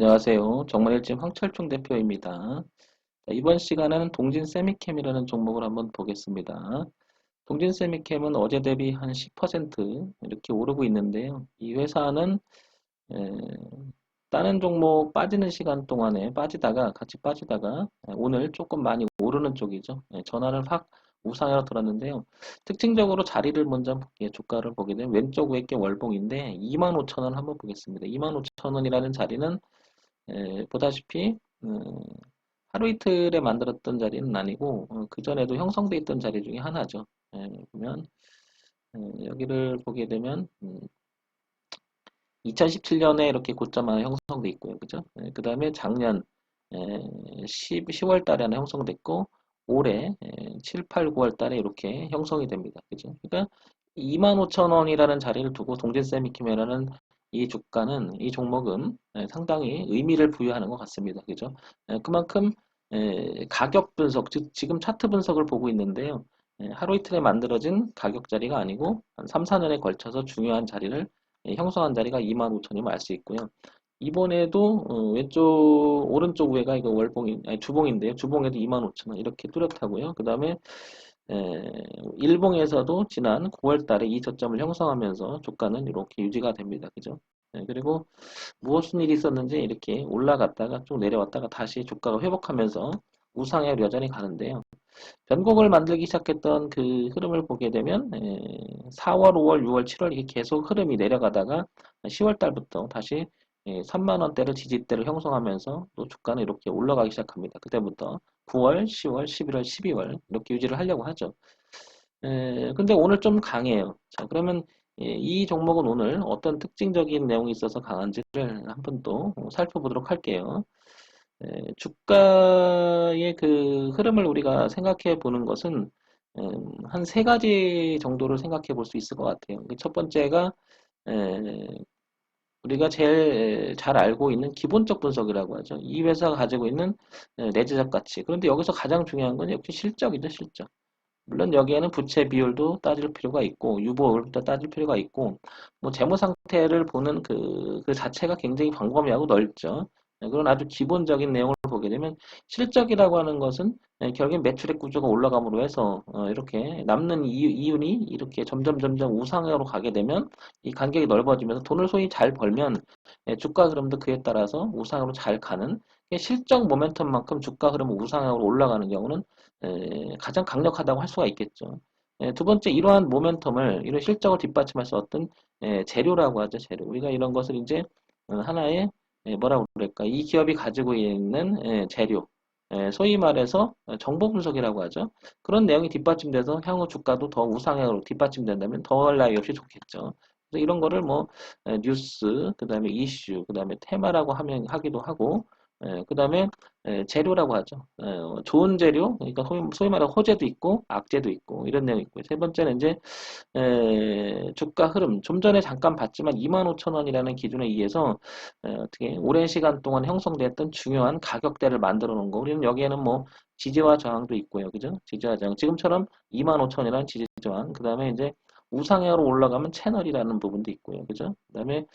안녕하세요. 정말일진 황철중 대표입니다. 자, 이번 시간에는 동진 세미캠이라는 종목을 한번 보겠습니다. 동진 세미캠은 어제 대비 한 10% 이렇게 오르고 있는데요. 이 회사는 에, 다른 종목 빠지는 시간 동안에 같이 빠지다가 오늘 조금 많이 오르는 쪽이죠. 전환을 확 우상향으로 돌았는데요. 특징적으로 자리를 먼저 볼게요. 주가를 보게 되면 왼쪽 위에 게 월봉인데 25,000원 한번 보겠습니다. 25,000원이라는 자리는 보다시피 하루 이틀에 만들었던 자리는 아니고 그전에도 형성돼 있던 자리 중에 하나죠. 보면 여기를 보게 되면 2017년에 이렇게 고점 하나 형성돼 있고요. 그죠? 그 다음에 작년 10월 달에 하나 형성됐고 올해 7, 8, 9월 달에 이렇게 형성이 됩니다. 그죠? 그러니까 25,000원이라는 자리를 두고 동진세미키메라는 이 주가는 이 종목은 상당히 의미를 부여하는 것 같습니다. 그죠? 그만큼 가격 분석, 즉 지금 차트 분석을 보고 있는데요. 하루 이틀에 만들어진 가격 자리가 아니고 한 3, 4년에 걸쳐서 중요한 자리를 형성한 자리가 25,000이면 알 수 있고요. 이번에도 왼쪽 오른쪽 위에가 이거 아니 주봉인데요. 주봉에도 25,000원 이렇게 뚜렷하고요. 그 다음에 일봉에서도 지난 9월 달에 이 저점을 형성하면서 주가는 이렇게 유지가 됩니다. 그죠? 그리고 무슨 일이 있었는지 이렇게 올라갔다가 쭉 내려왔다가 다시 주가가 회복하면서 우상향 여전히 가는데요. 변곡을 만들기 시작했던 그 흐름을 보게 되면 4월, 5월, 6월, 7월 이게 계속 흐름이 내려가다가 10월 달부터 다시 3만 원대를 지지대를 형성하면서 또 주가는 이렇게 올라가기 시작합니다. 그때부터 9월, 10월, 11월, 12월 이렇게 유지를 하려고 하죠. 근데 오늘 좀 강해요. 자, 그러면 이 종목은 오늘 어떤 특징적인 내용이 있어서 강한지를 한번 또 살펴보도록 할게요. 주가의 그 흐름을 우리가 생각해 보는 것은 한 세 가지 정도를 생각해 볼 수 있을 것 같아요. 첫 번째가 에, 우리가 제일 잘 알고 있는 기본적 분석이라고 하죠. 이 회사가 가지고 있는 내재적 가치. 그런데 여기서 가장 중요한 건 역시 실적이죠, 실적. 물론 여기에는 부채 비율도 따질 필요가 있고 유보율도 따질 필요가 있고 뭐 재무 상태를 보는 그 자체가 굉장히 광범위하고 넓죠. 그런 아주 기본적인 내용을 보게 되면 실적이라고 하는 것은 결국엔 매출액 구조가 올라감으로 해서 이렇게 남는 이윤이 이렇게 점점 우상향으로 가게 되면 이 간격이 넓어지면서 돈을 소위 잘 벌면 주가 흐름도 그에 따라서 우상향으로 잘 가는 실적 모멘텀만큼 주가 흐름은 우상향으로 올라가는 경우는 가장 강력하다고 할 수가 있겠죠. 두 번째, 이러한 모멘텀을, 이런 실적을 뒷받침할 수 어떤 재료라고 하죠, 재료. 우리가 이런 것을 이제 하나의 뭐라고 그럴까, 이 기업이 가지고 있는 재료, 소위 말해서 정보 분석이라고 하죠. 그런 내용이 뒷받침돼서 향후 주가도 더 우상향으로 뒷받침된다면 더할 나위 없이 좋겠죠. 그래서 이런 거를 뭐 뉴스, 그 다음에 이슈, 그 다음에 테마라고 하기도 하고, 그 다음에 재료라고 하죠. 좋은 재료, 그러니까 소위 말하는 호재도 있고 악재도 있고 이런 내용이 있고요. 세 번째는 이제 주가 흐름, 좀 전에 잠깐 봤지만 25,000원이라는 기준에 의해서 어떻게 오랜 시간 동안 형성됐던 중요한 가격대를 만들어 놓은 거. 우리는 여기에는 뭐 지지와 저항도 있고요. 그죠? 지지와 저항. 지금처럼 25,000원이라는 지지 저항. 그 다음에 이제 우상향으로 올라가면 채널이라는 부분도 있고요. 그죠? 그 다음에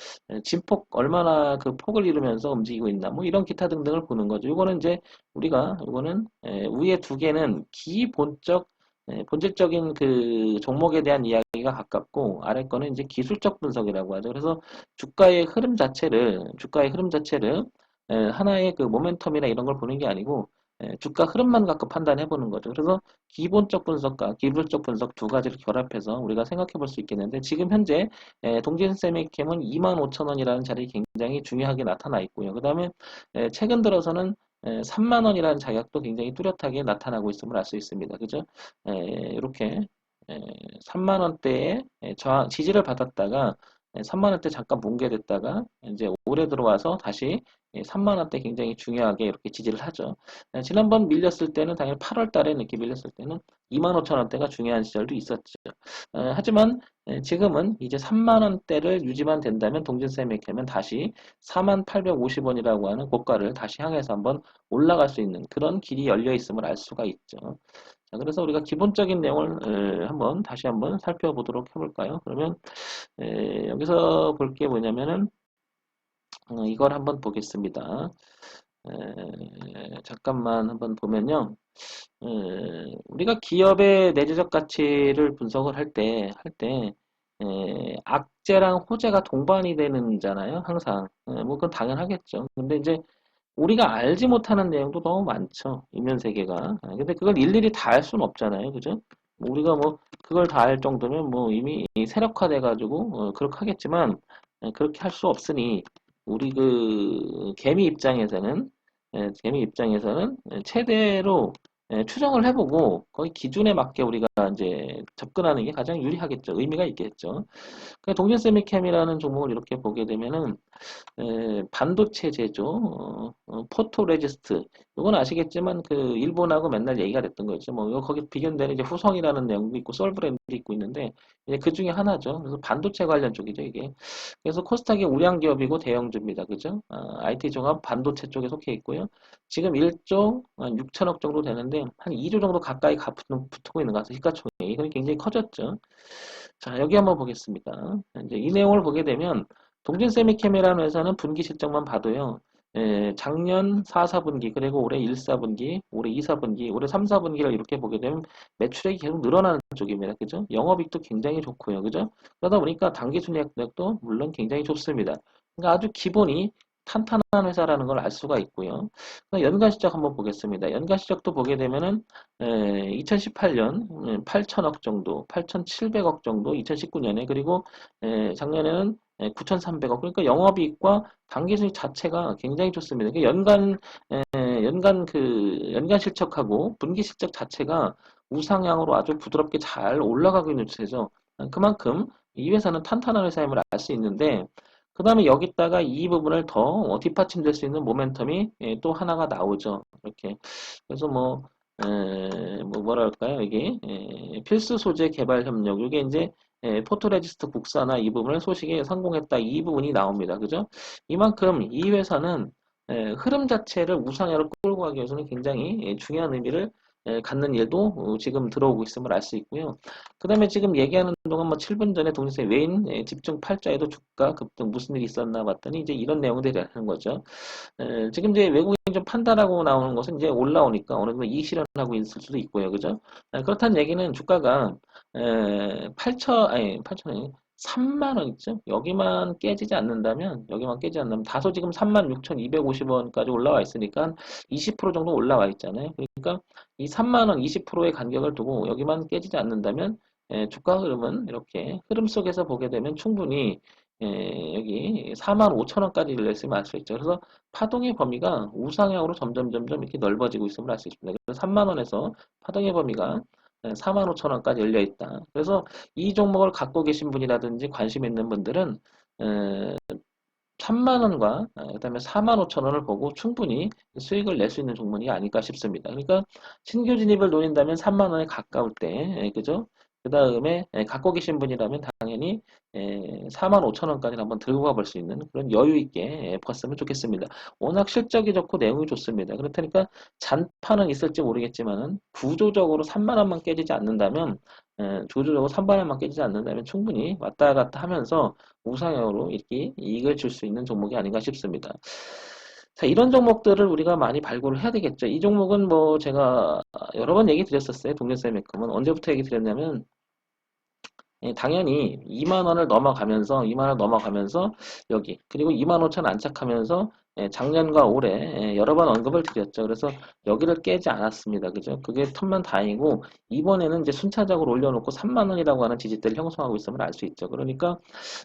진폭 얼마나 그 폭을 이루면서 움직이고 있나 뭐 이런 기타 등등을 보는 거죠. 이거는 이제 우리가 이거는 위에 두 개는 기본적 본질적인 그 종목에 대한 이야기가 가깝고 아래 거는 이제 기술적 분석이라고 하죠. 그래서 주가의 흐름 자체를 하나의 그 모멘텀이나 이런 걸 보는 게 아니고 주가 흐름만 갖고 판단해 보는 거죠. 그래서 기본적 분석과 기술적 분석 두 가지를 결합해서 우리가 생각해 볼 수 있겠는데 지금 현재 동진세미캠은 25,000원이라는 자리에 굉장히 중요하게 나타나 있고요. 그 다음에 최근 들어서는 3만 원이라는 자격도 굉장히 뚜렷하게 나타나고 있음을 알 수 있습니다. 그죠? 이렇게 3만 원대에 저항 지지를 받았다가 3만 원대 잠깐 뭉개됐다가 이제 올해 들어와서 다시 3만 원대 굉장히 중요하게 이렇게 지지를 하죠. 지난번 밀렸을 때는 당연히 8월 달에 이렇게 밀렸을 때는 2만 5천 원대가 중요한 시절도 있었죠. 하지만 지금은 이제 3만 원대를 유지만 된다면 동진세미에 면 다시 4만 850원이라고 하는 고가를 다시 향해서 한번 올라갈 수 있는 그런 길이 열려 있음을 알 수가 있죠. 자, 그래서 우리가 기본적인 내용을 한번 다시 한번 살펴보도록 해볼까요? 그러면 여기서 볼 게 뭐냐면은 이걸 한번 보겠습니다. 잠깐만 한번 보면요. 우리가 기업의 내재적 가치를 분석을 악재랑 호재가 동반이 되는잖아요, 항상. 뭐, 그건 당연하겠죠. 근데 이제 우리가 알지 못하는 내용도 너무 많죠, 이면 세계가. 근데 그걸 일일이 다 알 수는 없잖아요, 그죠? 뭐 우리가 뭐, 그걸 다 알 정도면 뭐 이미 세력화돼가지고, 그렇게 하겠지만, 그렇게 할 수 없으니, 우리 개미 입장에서는 최대로 추정을 해보고 거기 기준에 맞게 우리가 이제 접근하는 게 가장 유리하겠죠. 의미가 있겠죠. 동진 세미캠이라는 종목을 이렇게 보게 되면은 반도체 제조, 포토레지스트. 이건 아시겠지만 그 일본하고 맨날 얘기가 됐던 거 있죠. 뭐 이거 거기 비견되는 이제 후성이라는 내용도 있고 솔브랜드 있고 있는데 이제 그 중에 하나죠. 그래서 반도체 관련 쪽이죠 이게. 그래서 코스닥이 우량 기업이고 대형주입니다. 그죠? IT 종합 반도체 쪽에 속해 있고요. 지금 1조 6천억 정도 되는데 한 2조 정도 가까이 붙고 있는 것 같아요. 시가총액이. 이건 굉장히 커졌죠. 자, 여기 한번 보겠습니다. 이제 이 내용을 보게 되면 동진 세미캠이라는 회사는 분기 실적만 봐도요. 작년 4, 4분기 그리고 올해 1, 4분기, 올해 2, 4분기, 올해 3, 4분기를 이렇게 보게 되면 매출액이 계속 늘어나는 쪽입니다. 그죠? 영업이익도 굉장히 좋고요. 그죠? 그러다 보니까 당기순이익도 물론 굉장히 좋습니다. 그러니까 아주 기본이 탄탄한 회사라는 걸 알 수가 있고요. 연간 실적 한번 보겠습니다. 연간 실적도 보게 되면은 2018년 8천억 정도, 8,700억 정도, 2019년에 그리고 작년에는 9,300억. 그러니까 영업이익과 당기순이익 자체가 굉장히 좋습니다. 그러니까 연간 실적하고 분기 실적 자체가 우상향으로 아주 부드럽게 잘 올라가고 있는 추세죠. 그만큼 이 회사는 탄탄한 회사임을 알 수 있는데 그 다음에 여기다가 이 부분을 더 뒷받침될 수 있는 모멘텀이 또 하나가 나오죠. 이렇게. 그래서 뭐랄까요, 이게, 필수 소재 개발 협력. 이게 이제, 포토레지스트 국산화 이 부분을 소식에 성공했다. 이 부분이 나옵니다. 그죠? 이만큼 이 회사는, 흐름 자체를 우상향으로 끌고 가기 위해서는 굉장히 중요한 의미를 갖는 일도 지금 들어오고 있음을 알 수 있고요. 그 다음에 지금 얘기하는 동안 뭐 7분 전에 동시에 외인 집중 팔자에도 주가 급등 무슨 일이 있었나 봤더니 이제 이런 내용들이 하는 거죠. 지금 이제 외국인 좀 판단하고 나오는 것은 이제 올라오니까 어느 정도 이익 실현하고 있을 수도 있고요. 그죠? 그렇다는 얘기는 주가가 8천, 3만 원 있죠? 여기만 깨지지 않는다면, 다소 지금 36,250원까지 올라와 있으니까 20% 정도 올라와 있잖아요. 그러니까 이 3만 원 20%의 간격을 두고 여기만 깨지지 않는다면, 주가 흐름은 이렇게 흐름 속에서 보게 되면 충분히 여기 4만 5천 원까지 열렸으면 알 수 있죠. 그래서 파동의 범위가 우상향으로 점점 이렇게 넓어지고 있음을 알 수 있습니다. 그래서 3만 원에서 파동의 범위가 4만 5천 원까지 열려 있다. 그래서 이 종목을 갖고 계신 분이라든지 관심 있는 분들은 3만 원과 그다음에 4만 5천 원을 보고 충분히 수익을 낼 수 있는 종목이 아닐까 싶습니다. 그러니까 신규 진입을 노린다면 3만 원에 가까울 때, 그죠? 그 다음에 갖고 계신 분이라면 당연히 4만 5천 원까지 한번 들고 가볼 수 있는 그런 여유 있게 봤으면 좋겠습니다. 워낙 실적이 좋고 내용이 좋습니다. 그렇다니까 잔파는 있을지 모르겠지만은 구조적으로 3만 원만 깨지지 않는다면 조조적으로 3만 원만 깨지지 않는다면 충분히 왔다 갔다 하면서 우상향으로 이렇게 이익을 줄 수 있는 종목이 아닌가 싶습니다. 자, 이런 종목들을 우리가 많이 발굴을 해야 되겠죠. 이 종목은 뭐 제가 여러 번 얘기 드렸었어요. 동전세매금은 언제부터 얘기 드렸냐면 당연히 2만 원을 넘어가면서 여기 그리고 2만 5천 안착하면서 작년과 올해 여러 번 언급을 드렸죠. 그래서 여기를 깨지 않았습니다. 그죠? 그게 턴만 다행이고 이번에는 이제 순차적으로 올려놓고 3만 원이라고 하는 지지대를 형성하고 있음을 알 수 있죠. 그러니까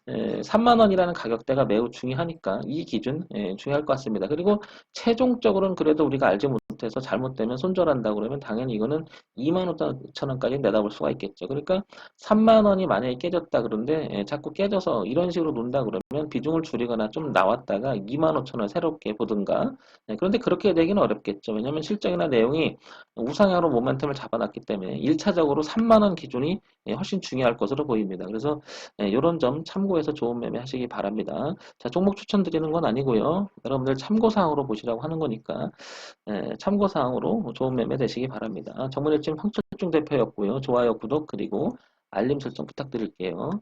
3만 원이라는 가격대가 매우 중요하니까 이 기준 중요할 것 같습니다. 그리고 최종적으로는 그래도 우리가 알지 못해서 잘못되면 손절한다 그러면 당연히 이거는 2만 5천 원까지 내다볼 수가 있겠죠. 그러니까 3만 원이 만약에 깨졌다 그런데 자꾸 깨져서 이런 식으로 논다 그러면 비중을 줄이거나 좀 나왔다가 2만 5천 원 새롭게 보든가 그런데 그렇게 되기는 어렵겠죠. 왜냐하면 실적이나 내용이 우상향으로 모멘텀을 잡아놨기 때문에 1차적으로 3만 원 기준이 훨씬 중요할 것으로 보입니다. 그래서 이런 점 참고해서 좋은 매매 하시기 바랍니다. 자, 종목 추천드리는 건 아니고요. 여러분들 참고사항으로 보시라고 하는 거니까 참고사항으로 좋은 매매 되시기 바랍니다. 정문일진 황철중 대표였고요. 좋아요, 구독 그리고 알림 설정 부탁드릴게요.